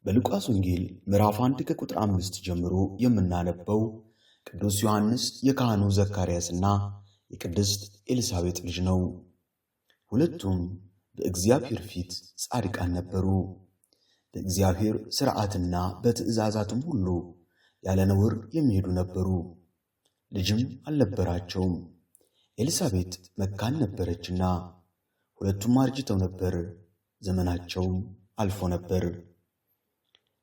በሉቃስ ወንጌል ምዕራፍ 1 ከቁጥር 5 ጀምሮ የምናነበው ቅዱስ ዮሐንስ የካህኑ ዘካርያስና የቅድስት ኤልሳቤጥ ልጅ ነው። ሁለቱም በእግዚአብሔር ፊት ጻድቃን ነበሩ። በእግዚአብሔር ሥርዓትና በትእዛዛትም ሁሉ ያለ ነውር የሚሄዱ ነበሩ። ልጅም አልነበራቸውም። ኤልሳቤጥ መካን ነበረችና ሁለቱም አርጅተው ነበር፣ ዘመናቸውም አልፎ ነበር።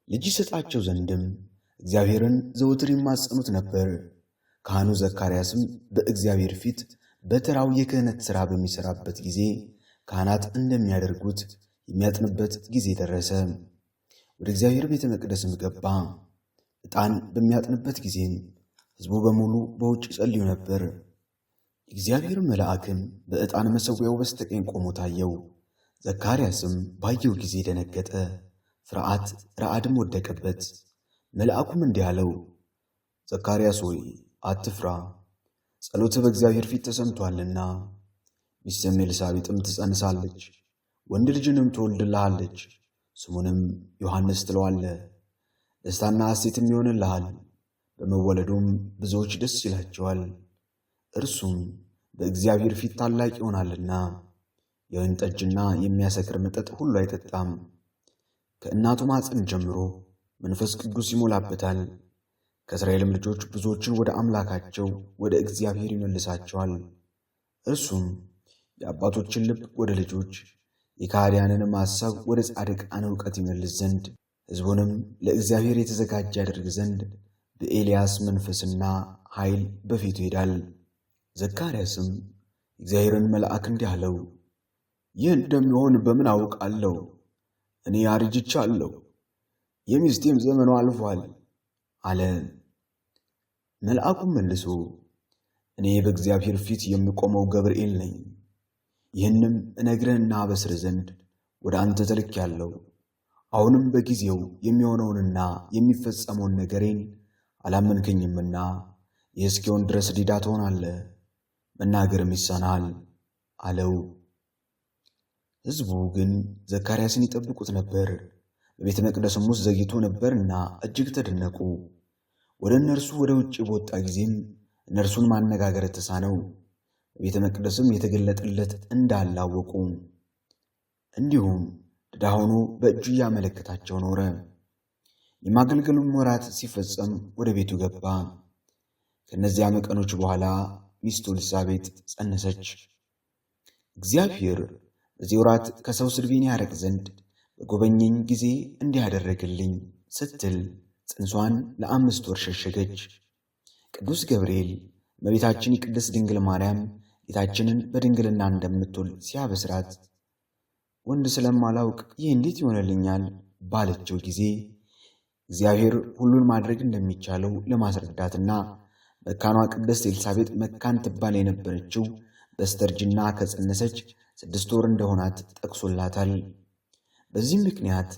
ልጅ ይሰጣቸው ዘንድም እግዚአብሔርን ዘወትር ይማጸኑት ነበር። ካህኑ ዘካርያስም በእግዚአብሔር ፊት በተራው የክህነት ሥራ በሚሠራበት ጊዜ ካህናት እንደሚያደርጉት የሚያጥንበት ጊዜ ደረሰ። ወደ እግዚአብሔር ቤተ መቅደስም ገባ። ዕጣን በሚያጥንበት ጊዜም ሕዝቡ በሙሉ በውጭ ይጸልዩ ነበር። የእግዚአብሔር መልአክም በዕጣን መሠዊያው በስተቀኝ ቆሞ ታየው። ዘካርያስም ባየው ጊዜ ደነገጠ፣ ፍርሃት ረዓድም ወደቀበት። መልአኩም እንዲህ አለው፣ ዘካርያስ ሆይ አትፍራ፣ ጸሎትህ በእግዚአብሔር ፊት ተሰምቶአልና። ሚስትህም ኤልሳቤጥም ትጸንሳለች፣ ወንድ ልጅንም ትወልድልሃለች፣ ስሙንም ዮሐንስ ትለዋለህ። ደስታና ሐሴትም ይሆንልሃል፣ በመወለዱም ብዙዎች ደስ ይላቸዋል። እርሱም በእግዚአብሔር ፊት ታላቅ ይሆናልና የወይን ጠጅና የሚያሰክር መጠጥ ሁሉ አይጠጣም። ከእናቱ ማኅፀን ጀምሮ መንፈስ ቅዱስ ይሞላበታል። ከእስራኤልም ልጆች ብዙዎችን ወደ አምላካቸው ወደ እግዚአብሔር ይመልሳቸዋል። እርሱም የአባቶችን ልብ ወደ ልጆች የካህዲያንንም ሐሳብ ወደ ጻድቃን ዕውቀት ይመልስ ዘንድ ሕዝቡንም ለእግዚአብሔር የተዘጋጀ ያደርግ ዘንድ በኤልያስ መንፈስና ኃይል በፊቱ ይሄዳል። ዘካርያስም እግዚአብሔርን መልአክ እንዲህ አለው፣ ይህ እንደሚሆን በምን አውቃለሁ? እኔ አርጅቻለሁ፣ የሚስቴም ዘመኗ አልፏል አለ። መልአኩም መልሶ እኔ በእግዚአብሔር ፊት የምቆመው ገብርኤል ነኝ። ይህንም እነግርህና አበስርህ ዘንድ ወደ አንተ ተልኬአለሁ። አሁንም በጊዜው የሚሆነውንና የሚፈጸመውን ነገሬን አላመንከኝምና ይህ እስኪሆን ድረስ ዲዳ ትሆናለህ፣ መናገርም ይሳናል አለው። ሕዝቡ ግን ዘካርያስን ይጠብቁት ነበር። በቤተ መቅደስም ውስጥ ዘግይቶ ነበርና እጅግ ተደነቁ። ወደ እነርሱ ወደ ውጭ በወጣ ጊዜም እነርሱን ማነጋገር ተሳነው። በቤተ መቅደስም የተገለጠለት እንዳለ አወቁ። እንዲሁም ድዳ ሆኖ በእጁ እያመለከታቸው ኖረ። የማገልገሉም ወራት ሲፈጸም ወደ ቤቱ ገባ። ከእነዚያም ቀኖች በኋላ ሚስቱ ኤልሳቤጥ ጸነሰች። እግዚአብሔር በዚህ ወራት ከሰው ስድቤን ያርቅ ዘንድ በጎበኘኝ ጊዜ እንዲህ አደረገልኝ ስትል ጽንሷን ለ5 ወር ሸሸገች። ቅዱስ ገብርኤል እመቤታችን የቅድስት ድንግል ማርያም ጌታችንን በድንግልና እንደምትወልድ ሲያበስራት ወንድ ስለማላውቅ ይህ እንዴት ይሆንልኛል ባለችው ጊዜ እግዚአብሔር ሁሉን ማድረግ እንደሚቻለው ለማስረዳትና መካኗ ቅድስት ኤልሳቤጥ መካን ትባል የነበረችው በስተርጅና ከጸነሰች 6 ወር እንደሆናት ጠቅሶላታል። በዚህም ምክንያት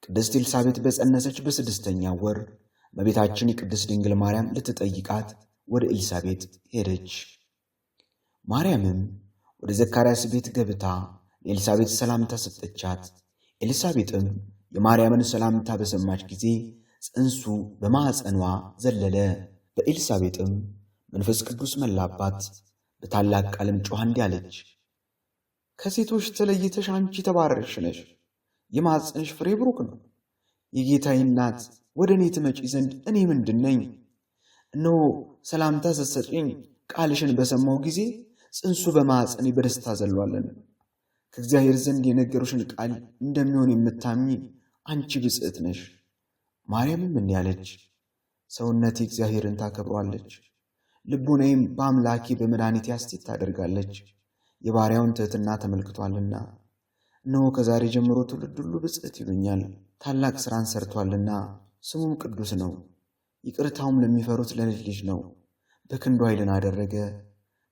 ቅድስት ኤልሳቤጥ በጸነሰች በ6ኛው ወር እመቤታችን የቅድስት ድንግል ማርያም ልትጠይቃት ወደ ኤልሳቤጥ ሄደች። ማርያምም ወደ ዘካርያስ ቤት ገብታ ለኤልሳቤጥ ሰላምታ ሰጠቻት። ኤልሳቤጥም የማርያምን ሰላምታ በሰማች ጊዜ ጽንሱ በማኅፀኗ ዘለለ። በኤልሳቤጥም መንፈስ ቅዱስ መላባት። በታላቅ ቃልም ጮኻ እንዲህ አለች፣ ከሴቶች ተለይተሽ አንቺ የተባረክሽ ነሽ፣ የማኅፀንሽ ፍሬ ብሩክ ነው። የጌታዬ እናት ወደ እኔ ትመጪ ዘንድ እኔ ምንድን ነኝ? እነሆ ሰላምታ ስትሰጪኝ ቃልሽን በሰማሁ ጊዜ ጽንሱ በማኅፀኔ በደስታ ዘሏለን። ከእግዚአብሔር ዘንድ የነገሩሽን ቃል እንደሚሆን የምታምኚ አንቺ ብፅዕት ነሽ። ማርያምም እንዲህ አለች፣ ሰውነቴ እግዚአብሔርን ታከብሯለች፣ ልቡናዬም በአምላኬ በመድኃኒቴ ሐሴት ታደርጋለች፣ የባሪያውን ትሕትና ተመልክቷልና። እነሆ ከዛሬ ጀምሮ ትውልድ ሁሉ ብፅዕት ይሉኛል። ታላቅ ሥራን ሰርቷልና ስሙም ቅዱስ ነው። ይቅርታውም ለሚፈሩት ለልጅ ልጅ ነው። በክንዱ ኃይልን አደረገ።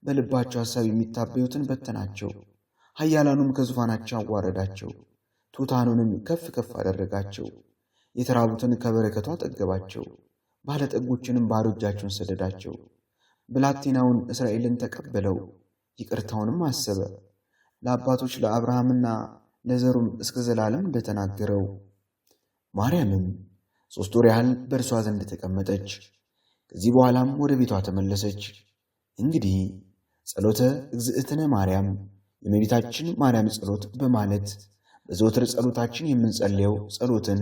በልባቸው ሐሳብ የሚታበዩትን በተናቸው። ኃያላኑም ከዙፋናቸው አዋረዳቸው። ትሑታኑንም ከፍ ከፍ አደረጋቸው። የተራቡትን ከበረከቱ አጠገባቸው። ባለጠጎችንም ባዶ እጃቸውን ሰደዳቸው። ብላቴናውን እስራኤልን ተቀበለው፣ ይቅርታውንም አሰበ። ለአባቶች ለአብርሃምና ለዘሩም እስከ ዘላለም እንደተናገረው ማርያምም 3 ወር ያህል በእርሷ ዘንድ ተቀመጠች። ከዚህ በኋላም ወደ ቤቷ ተመለሰች። እንግዲህ ጸሎተ እግዝእትነ ማርያም የእመቤታችን ማርያም ጸሎት በማለት በዘወትር ጸሎታችን የምንጸልየው ጸሎትን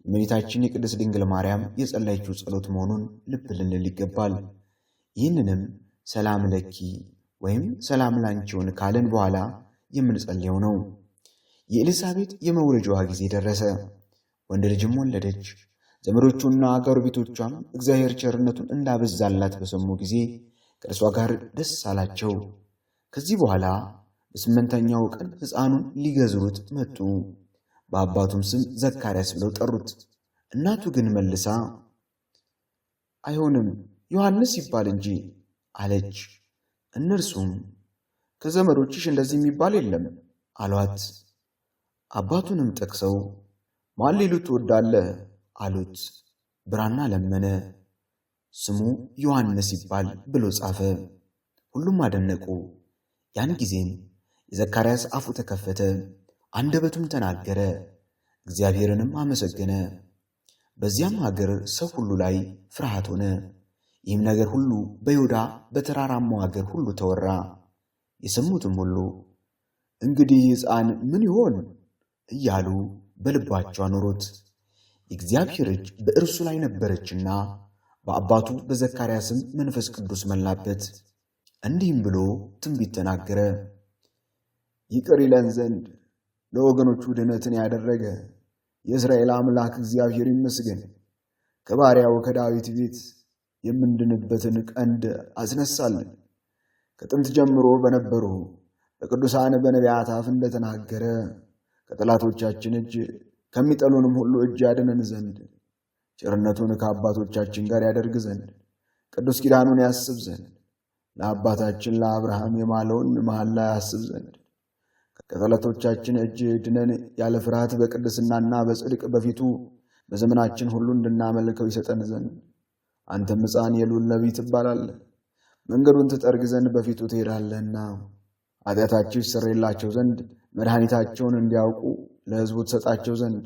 የእመቤታችን የቅድስት ድንግል ማርያም የጸለየችው ጸሎት መሆኑን ልብ ልንል ይገባል። ይህንንም ሰላም ለኪ ወይም ሰላም ላንቺውን ካልን በኋላ የምንጸልየው ነው። የኤልሳቤጥ የመውለጃዋ ጊዜ ደረሰ። ወንድ ልጅም ወለደች። ዘመዶቹና ጎረቤቶቿም እግዚአብሔር ቸርነቱን እንዳበዛላት በሰሙ ጊዜ ከእርሷ ጋር ደስ አላቸው። ከዚህ በኋላ በ8ኛው ቀን ሕፃኑን ሊገዝሩት መጡ። በአባቱም ስም ዘካርያስ ብለው ጠሩት። እናቱ ግን መልሳ አይሆንም፣ ዮሐንስ ይባል እንጂ አለች። እነርሱም ከዘመዶችሽ እንደዚህ የሚባል የለም አሏት። አባቱንም ጠቅሰው ማን ሊሉት ትወዳለህ አሉት። ብራና ለመነ። ስሙ ዮሐንስ ይባል ብሎ ጻፈ። ሁሉም አደነቁ። ያን ጊዜም የዘካርያስ አፉ ተከፈተ፣ አንደበቱም ተናገረ፣ እግዚአብሔርንም አመሰገነ። በዚያም ሀገር ሰው ሁሉ ላይ ፍርሃት ሆነ። ይህም ነገር ሁሉ በይሁዳ በተራራማው ሀገር ሁሉ ተወራ። የሰሙትም ሁሉ እንግዲህ ሕፃን ምን ይሆን እያሉ በልባቸው አኖሩት። የእግዚአብሔር እጅ በእርሱ ላይ ነበረችና በአባቱ በዘካርያስም መንፈስ ቅዱስ መላበት። እንዲህም ብሎ ትንቢት ተናገረ። ይቅር ይለን ዘንድ ለወገኖቹ ድኅነትን ያደረገ የእስራኤል አምላክ እግዚአብሔር ይመስገን። ከባሪያው ከዳዊት ቤት የምንድንበትን ቀንድ አስነሳልን። ከጥንት ጀምሮ በነበሩ በቅዱሳን በነቢያት አፍ እንደተናገረ ከጠላቶቻችን እጅ ከሚጠሉንም ሁሉ እጅ ያድነን ዘንድ ቸርነቱን ከአባቶቻችን ጋር ያደርግ ዘንድ ቅዱስ ኪዳኑን ያስብ ዘንድ ለአባታችን ለአብርሃም የማለውን መሐላ ያስብ ዘንድ ከጠላቶቻችን እጅ ድነን ያለ ፍርሃት በቅድስናና በጽድቅ በፊቱ በዘመናችን ሁሉ እንድናመልከው ይሰጠን ዘንድ አንተም ሕፃን የልዑል ነቢይ ትባላለህ። መንገዱን ትጠርግ ዘንድ በፊቱ ትሄዳለህና ኃጢአታቸው ይሰረይላቸው ዘንድ መድኃኒታቸውን እንዲያውቁ ለሕዝቡ ትሰጣቸው ዘንድ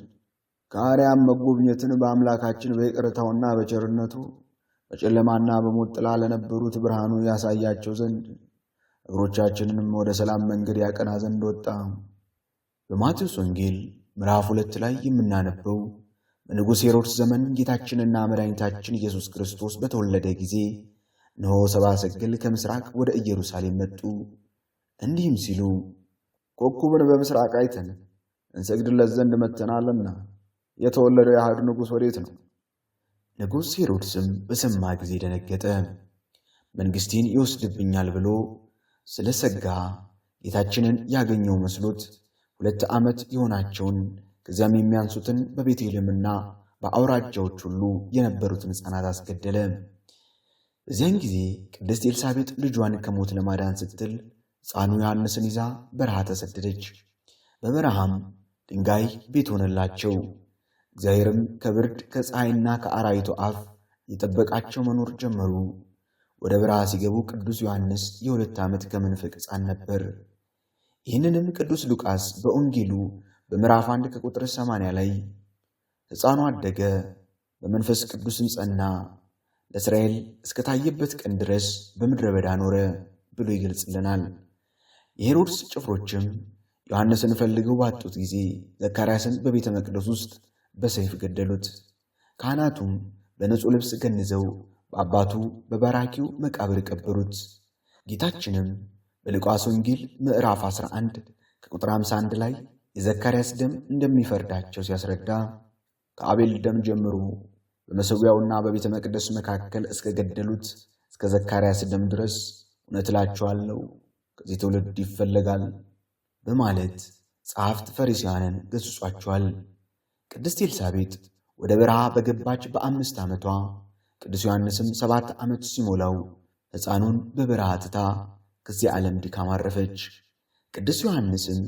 ከአርያም መጎብኘትን በአምላካችን በይቅርታውና በቸርነቱ በጨለማና በሞት ጥላ ለነበሩት ብርሃኑ ያሳያቸው ዘንድ እግሮቻችንንም ወደ ሰላም መንገድ ያቀና ዘንድ ወጣ። በማቴዎስ ወንጌል ምዕራፍ 2 ላይ የምናነበው በንጉሥ ሄሮድስ ዘመን ጌታችንና መድኃኒታችን ኢየሱስ ክርስቶስ በተወለደ ጊዜ እነሆ ሰብአ ሰገል ከምሥራቅ ወደ ኢየሩሳሌም መጡ። እንዲህም ሲሉ ኮከቡን በምሥራቅ አይተን እንሰግድለት ዘንድ መጥተናልና የተወለደው የአይሁድ ንጉሥ ወዴት ነው? ንጉሥ ሄሮድስም በሰማ ጊዜ ደነገጠ። መንግሥቴን ይወስድብኛል ብሎ ስለ ሰጋ ጌታችንን ያገኘው መስሎት 2 ዓመት የሆናቸውን ከዚያም የሚያንሱትን በቤተልሔምና በአውራጃዎች ሁሉ የነበሩትን ሕፃናት አስገደለ። በዚያን ጊዜ ቅድስት ኤልሳቤጥ ልጇን ከሞት ለማዳን ስትል ሕፃኑ ዮሐንስን ይዛ በረሃ ተሰደደች። በበረሃም ድንጋይ ቤት ሆነላቸው። እግዚአብሔርም ከብርድ ከፀሐይና ከአራዊቱ አፍ የጠበቃቸው መኖር ጀመሩ። ወደ በረሃ ሲገቡ ቅዱስ ዮሐንስ የ2 ዓመት ከመንፈቅ ሕፃን ነበር። ይህንንም ቅዱስ ሉቃስ በወንጌሉ በምዕራፍ 1 ከቁጥር 80 ላይ ሕፃኑ አደገ፣ በመንፈስ ቅዱስም ጸና፣ ለእስራኤል እስከታየበት ቀን ድረስ በምድረ በዳ ኖረ ብሎ ይገልጽልናል። የሄሮድስ ጭፍሮችም ዮሐንስን ፈልገው ባጡት ጊዜ ዘካርያስን በቤተ መቅደስ ውስጥ በሰይፍ ገደሉት። ካህናቱም በንጹሕ ልብስ ገንዘው በአባቱ በባራኪው መቃብር ቀበሩት። ጌታችንም በሉቃስ ወንጌል ምዕራፍ 11 ከቁጥር 51 ላይ የዘካርያስ ደም እንደሚፈርዳቸው ሲያስረዳ ከአቤል ደም ጀምሮ በመሠዊያውና በቤተ መቅደስ መካከል እስከ ገደሉት እስከ ዘካርያስ ደም ድረስ እውነት እላችኋለሁ ከዚህ ትውልድ ይፈለጋል በማለት ጸሐፍት ፈሪሳውያንን ገሥጿቸዋል። ቅድስት ኤልሳቤጥ ወደ በረሃ በገባች በ5 ዓመቷ ቅዱስ ዮሐንስም 7 ዓመት ሲሞላው ሕፃኑን በበረሃ ትታ ከዚህ ዓለም ድካም አረፈች። ቅዱስ ዮሐንስም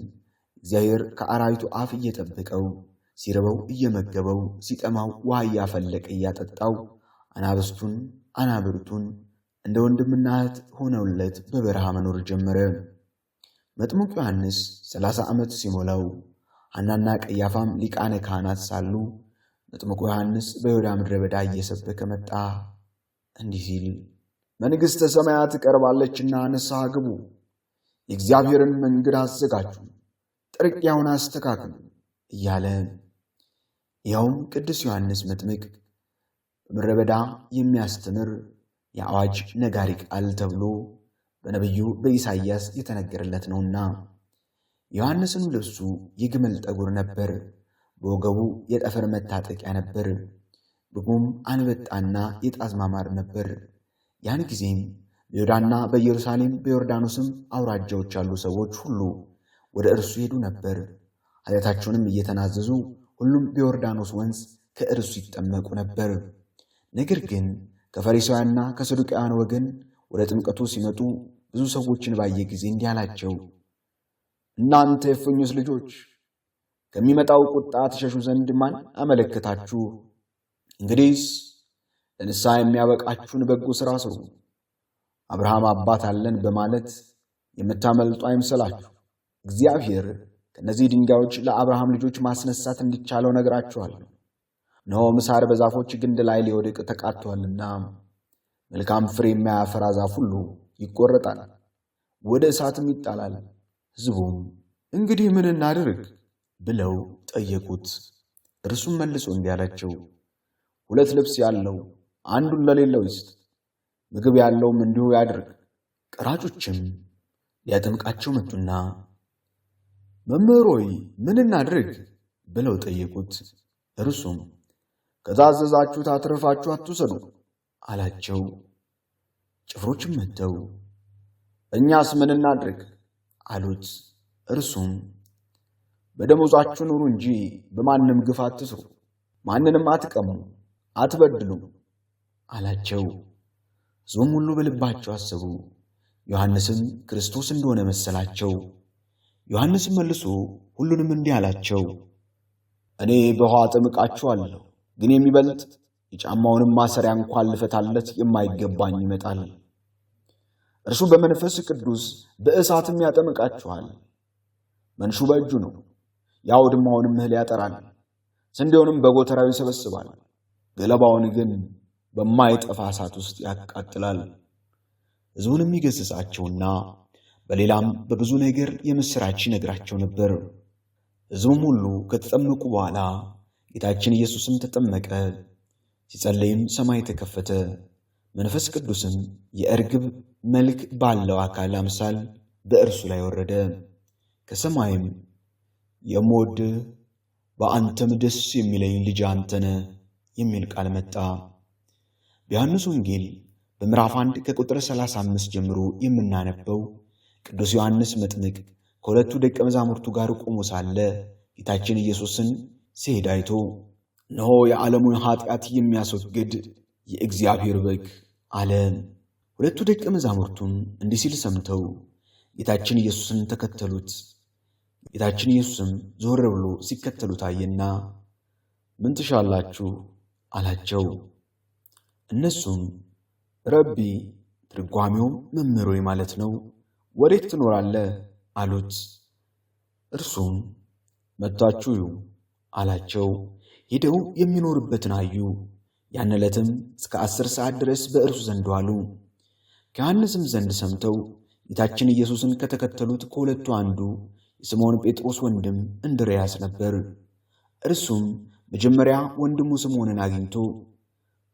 እግዚአብሔር ከአራዊቱ አፍ እየጠበቀው ሲርበው እየመገበው ሲጠማው ውሃ እያፈለቀ እያጠጣው አናብስቱን አናብርቱን እንደ ወንድምና እህት ሆነውለት በበረሃ መኖር ጀመረ። መጥምቁ ዮሐንስ 30 ዓመት ሲሞላው ሐናና ቀያፋም ሊቃነ ካህናት ሳሉ መጥምቁ ዮሐንስ በይሁዳ ምድረ በዳ እየሰበከ መጣ፣ እንዲህ ሲል መንግሥተ ሰማያት ቀርባለችና ንስሐ ግቡ፣ የእግዚአብሔርን መንገድ አዘጋጁ፣ ጥርጊያውን አስተካክሉ እያለ ይኸውም ቅዱስ ዮሐንስ መጥምቅ በምድረ በዳ የሚያስተምር የአዋጅ ነጋሪ ቃል ተብሎ በነቢዩ በኢሳይያስ የተነገረለት ነውና። ዮሐንስም ልብሱ የግመል ጠጉር ነበር፣ በወገቡ የጠፈር መታጠቂያ ነበር፣ በጉም አንበጣና የጣዝማ ማር ነበር። ያን ጊዜም በይሁዳና በኢየሩሳሌም በዮርዳኖስም አውራጃዎች ያሉ ሰዎች ሁሉ ወደ እርሱ ሄዱ ነበር። ኃጢአታቸውንም እየተናዘዙ ሁሉም በዮርዳኖስ ወንዝ ከእርሱ ይጠመቁ ነበር። ነገር ግን ከፈሪሳውያንና ከሰዱቃውያን ወገን ወደ ጥምቀቱ ሲመጡ ብዙ ሰዎችን ባየ ጊዜ እንዲህ አላቸው፣ እናንተ የእፉኝት ልጆች ከሚመጣው ቁጣ ትሸሹ ዘንድ ማን አመለከታችሁ? እንግዲህስ ለንስሐ የሚያበቃችሁን በጎ ሥራ ስሩ። አብርሃም አባት አለን በማለት የምታመልጡ አይምሰላችሁ። እግዚአብሔር ከእነዚህ ድንጋዮች ለአብርሃም ልጆች ማስነሳት እንዲቻለው ነግራችኋለሁ። እነሆ ምሳር በዛፎች ግንድ ላይ ሊወድቅ ተቃጥቶአልና መልካም ፍሬ የማያፈራ ዛፍ ሁሉ ይቆረጣል፣ ወደ እሳትም ይጣላል። ሕዝቡም እንግዲህ ምን እናድርግ ብለው ጠየቁት። እርሱም መልሶ እንዲህ አላቸው፣ 2 ልብስ ያለው አንዱን ለሌለው ይስጥ፣ ምግብ ያለውም እንዲሁ ያድርግ። ቀራጮችም ሊያጠምቃቸው መጡና መምህር ሆይ ምን እናድርግ ብለው ጠየቁት። እርሱም ከታዘዛችሁት አትርፋችሁ አትውሰዱ አላቸው። ጭፍሮችም መጥተው እኛስ ምን እናድርግ አሉት። እርሱም በደሞዛችሁ ኑሩ እንጂ በማንም ግፍ አትስሩ፣ ማንንም አትቀሙ፣ አትበድሉም አላቸው። ሕዝቡም ሁሉ በልባቸው አሰቡ፣ ዮሐንስም ክርስቶስ እንደሆነ መሰላቸው። ዮሐንስም መልሶ ሁሉንም እንዲህ አላቸው፣ እኔ በውኃ አጠምቃችኋለሁ፣ ግን የሚበልጥ የጫማውንም ማሰሪያ እንኳን ልፈታለት የማይገባኝ ይመጣል። እርሱ በመንፈስ ቅዱስ በእሳትም ያጠምቃችኋል። መንሹ በእጁ ነው፣ የአውድማውንም እህል ያጠራል፣ ስንዴውንም በጎተራው ይሰበስባል፣ ገለባውን ግን በማይጠፋ እሳት ውስጥ ያቃጥላል። ሕዝቡንም ይገሥጻቸውና በሌላም በብዙ ነገር የምሥራች ይነግራቸው ነበር። ሕዝቡም ሁሉ ከተጠመቁ በኋላ ጌታችን ኢየሱስም ተጠመቀ። ሲጸለይም ሰማይ ተከፈተ፣ መንፈስ ቅዱስም የእርግብ መልክ ባለው አካል አምሳል በእርሱ ላይ ወረደ። ከሰማይም የምወድህ በአንተም ደስ የሚለኝ ልጅ አንተ ነህ የሚል ቃል መጣ። በዮሐንስ ወንጌል በምዕራፍ 1 ከቁጥር 35 ጀምሮ የምናነበው ቅዱስ ዮሐንስ መጥምቅ ከሁለቱ ደቀ መዛሙርቱ ጋር ቆሞ ሳለ ጌታችን ኢየሱስን ሲሄድ አይቶ እነሆ የዓለሙን ኃጢአት የሚያስወግድ የእግዚአብሔር በግ አለ። ሁለቱ ደቀ መዛሙርቱም እንዲህ ሲል ሰምተው ጌታችን ኢየሱስን ተከተሉት። ጌታችን ኢየሱስም ዞር ብሎ ሲከተሉት አየና ምን ትሻላችሁ አላቸው። እነሱም ረቢ፣ ትርጓሜውም መምህር ሆይ ማለት ነው፣ ወዴት ትኖራለህ አሉት። እርሱም መጥታችሁ እዩ አላቸው። ሄደው የሚኖርበትን አዩ። ያን ዕለትም እስከ 10 ሰዓት ድረስ በእርሱ ዘንድ ዋሉ። ከዮሐንስም ዘንድ ሰምተው ጌታችን ኢየሱስን ከተከተሉት ከሁለቱ አንዱ የስምዖን ጴጥሮስ ወንድም እንድርያስ ነበር። እርሱም መጀመሪያ ወንድሙ ስምዖንን አግኝቶ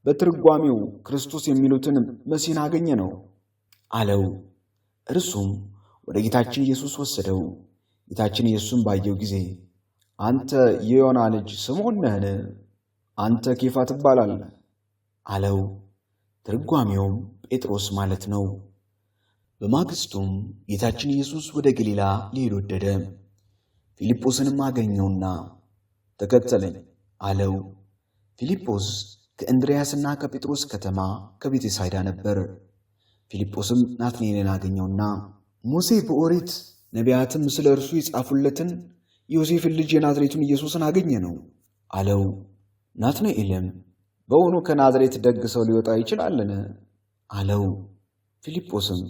በትርጓሜው ክርስቶስ የሚሉትን መሲህን አገኘ ነው አለው። እርሱም ወደ ጌታችን ኢየሱስ ወሰደው። ጌታችን ኢየሱስም ባየው ጊዜ አንተ የዮና ልጅ ስምዖን ነህን? አንተ ኬፋ ትባላለህ አለው። ትርጓሜውም ጴጥሮስ ማለት ነው። በማግስቱም ጌታችን ኢየሱስ ወደ ገሊላ ሊሄድ ወደደ። ፊልጶስንም አገኘውና ተከተለኝ አለው። ፊልጶስ ከእንድርያስና ከጴጥሮስ ከተማ ከቤተሳይዳ ነበር። ፊልጶስም ናትናኤልን አገኘውና ሙሴ በኦሪት ነቢያትም ስለ እርሱ የጻፉለትን ዮሴፍን ልጅ የናዝሬቱን ኢየሱስን አገኘ ነው አለው። ናትናኤልም በውኑ ከናዝሬት ደግ ሰው ሊወጣ ይችላልን? አለው። ፊልጶስም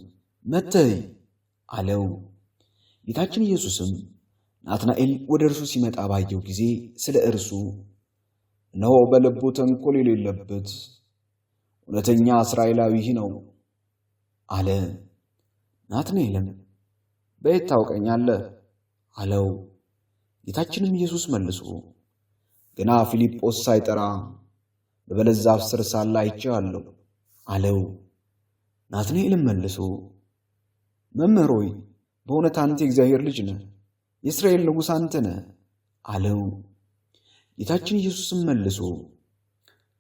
መተይ አለው። ጌታችን ኢየሱስም ናትናኤል ወደ እርሱ ሲመጣ ባየው ጊዜ ስለ እርሱ እነሆ በልቡ ተንኮል የሌለበት እውነተኛ እስራኤላዊ ነው አለ። ናትናኤልም በየት ታውቀኛለህ አለው። ጌታችንም ኢየሱስ መልሶ ገና ፊልጶስ ሳይጠራ በበለስ ዛፍ ስር ሳለ አይቼሃለሁ አለው። ናትናኤልም መልሶ መምህር ሆይ በእውነት አንተ የእግዚአብሔር ልጅ ነህ፣ የእስራኤል ንጉሥ አንተ ነህ አለው። ጌታችን ኢየሱስም መልሶ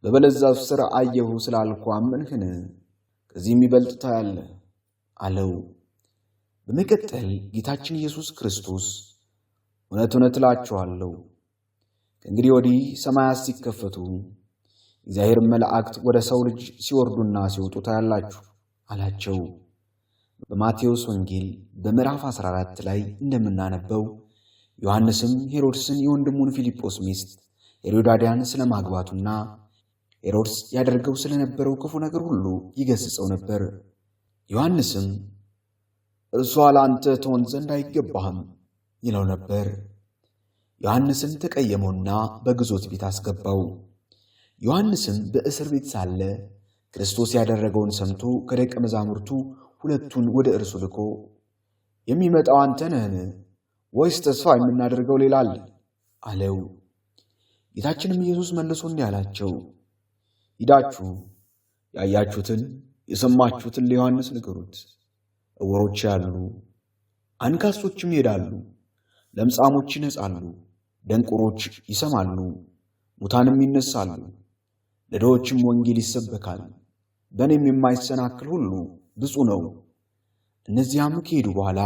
በበለስ ዛፍ ስር አየሁ ስላልኩ አመንህን? ከዚህ የሚበልጥ ታያለህ አለው። በመቀጠል ጌታችን ኢየሱስ ክርስቶስ እውነት እውነት እላችኋለሁ ከእንግዲህ ወዲህ ሰማያት ሲከፈቱ እግዚአብሔር መላእክት ወደ ሰው ልጅ ሲወርዱና ሲወጡ ታያላችሁ አላቸው። በማቴዎስ ወንጌል በምዕራፍ 14 ላይ እንደምናነበው ዮሐንስም ሄሮድስን የወንድሙን ፊልጶስ ሚስት ሄሮዳድያን ስለማግባቱና ሄሮድስ ያደርገው ስለነበረው ክፉ ነገር ሁሉ ይገስጸው ነበር። ዮሐንስም እርሷ ለአንተ ትሆን ዘንድ አይገባህም ይለው ነበር። ዮሐንስን ተቀየመውና በግዞት ቤት አስገባው። ዮሐንስም በእስር ቤት ሳለ ክርስቶስ ያደረገውን ሰምቶ ከደቀ መዛሙርቱ ሁለቱን ወደ እርሱ ልኮ የሚመጣው አንተ ነህን? ወይስ ተስፋ የምናደርገው ሌላ አለ አለው። ጌታችንም ኢየሱስ መልሶ እንዲህ አላቸው፣ ሂዳችሁ ያያችሁትን የሰማችሁትን ለዮሐንስ ንገሩት። ዕውሮች ያሉ፣ አንካሶችም ይሄዳሉ፣ ለምጻሞች ይነጻሉ፣ ደንቆሮች ይሰማሉ፣ ሙታንም ይነሳሉ፣ ለድሆችም ወንጌል ይሰበካል። በእኔም የማይሰናክል ሁሉ ብፁዕ ነው። እነዚያም ከሄዱ በኋላ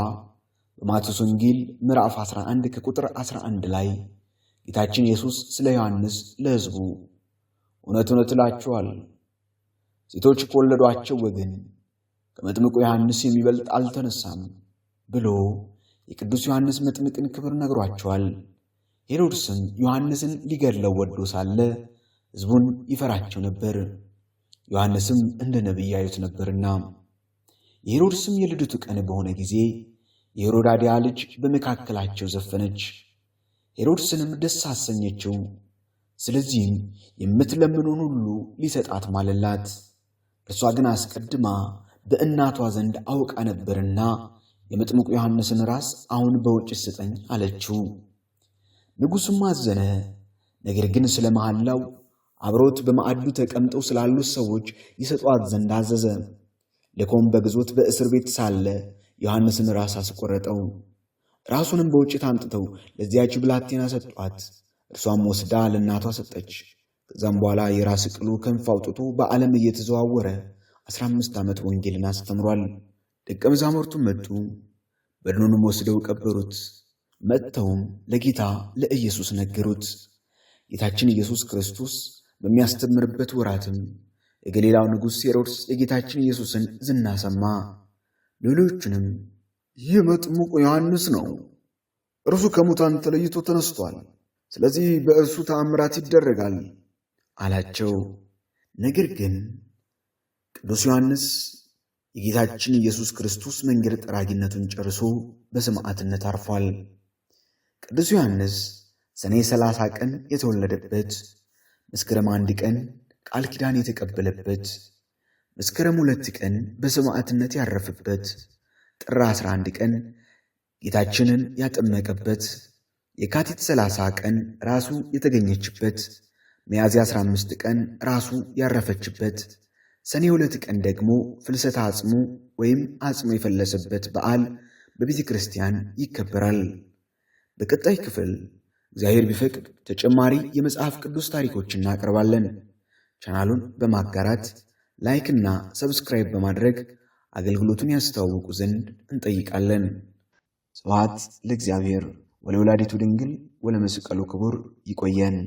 በማቴዎስ ወንጌል ምዕራፍ 11 ከቁጥር 11 ላይ ጌታችን ኢየሱስ ስለ ዮሐንስ ለሕዝቡ እውነት እውነት እላችኋለሁ ሴቶች ከወለዷቸው ወገን ከመጥምቁ ዮሐንስ የሚበልጥ አልተነሳም ብሎ የቅዱስ ዮሐንስ መጥምቅን ክብር ነግሯቸዋል። ሄሮድስም ዮሐንስን ሊገድለው ወዶ ሳለ ሕዝቡን ይፈራቸው ነበር፣ ዮሐንስም እንደ ነቢይ ያዩት ነበርና። የሄሮድስም የልደቱ ቀን በሆነ ጊዜ የሄሮዳድያ ልጅ በመካከላቸው ዘፈነች፣ ሄሮድስንም ደስ አሰኘችው። ስለዚህም የምትለምኑን ሁሉ ሊሰጣት ማለላት። እርሷ ግን አስቀድማ በእናቷ ዘንድ አውቃ ነበርና የመጥምቁ ዮሐንስን ራስ አሁን በውጭ ስጠኝ አለችው። ንጉሡም አዘነ። ነገር ግን ስለ መሐላው አብሮት በማዕዱ ተቀምጠው ስላሉት ሰዎች ይሰጧት ዘንድ አዘዘ። ልኮም በግዞት በእስር ቤት ሳለ ዮሐንስን ራስ አስቆረጠው። ራሱንም በውጭ ታምጥተው ለዚያች ብላቴና ሰጧት። እርሷም ወስዳ ለእናቷ ሰጠች። ከዛም በኋላ የራስ ቅሉ ክንፍ አውጥቶ በዓለም እየተዘዋወረ 15 ዓመት ወንጌልን አስተምሯል። ደቀ መዛሙርቱም መጡ፣ በድኑንም ወስደው ቀበሩት። መጥተውም ለጌታ ለኢየሱስ ነገሩት። ጌታችን ኢየሱስ ክርስቶስ በሚያስተምርበት ወራትም የገሊላው ንጉሥ ሄሮድስ የጌታችን ኢየሱስን ዝና ሰማ። ሌሎቹንም ይህ መጥምቁ ዮሐንስ ነው፣ እርሱ ከሙታን ተለይቶ ተነስቷል፣ ስለዚህ በእርሱ ተአምራት ይደረጋል አላቸው። ነገር ግን ቅዱስ ዮሐንስ የጌታችን ኢየሱስ ክርስቶስ መንገድ ጠራጊነቱን ጨርሶ በሰማዕትነት አርፏል። ቅዱስ ዮሐንስ ሰኔ 30 ቀን የተወለደበት፣ መስከረም 1 ቀን ቃል ኪዳን የተቀበለበት፣ መስከረም 2 ቀን በሰማዕትነት ያረፈበት፣ ጥር 11 ቀን ጌታችንን ያጠመቀበት፣ የካቲት 30 ቀን ራሱ የተገኘችበት፣ ሚያዝያ 15 ቀን ራሱ ያረፈችበት፣ ሰኔ 2 ቀን ደግሞ ፍልሰታ አጽሙ ወይም አጽሙ የፈለሰበት በዓል በቤተ ክርስቲያን ይከበራል። በቀጣይ ክፍል እግዚአብሔር ቢፈቅድ ተጨማሪ የመጽሐፍ ቅዱስ ታሪኮችን እናቀርባለን። ቻናሉን በማጋራት ላይክና ሰብስክራይብ በማድረግ አገልግሎቱን ያስተዋውቁ ዘንድ እንጠይቃለን። ስብሐት ለእግዚአብሔር ወለወላዲቱ ድንግል ወለመስቀሉ ክቡር። ይቆየን።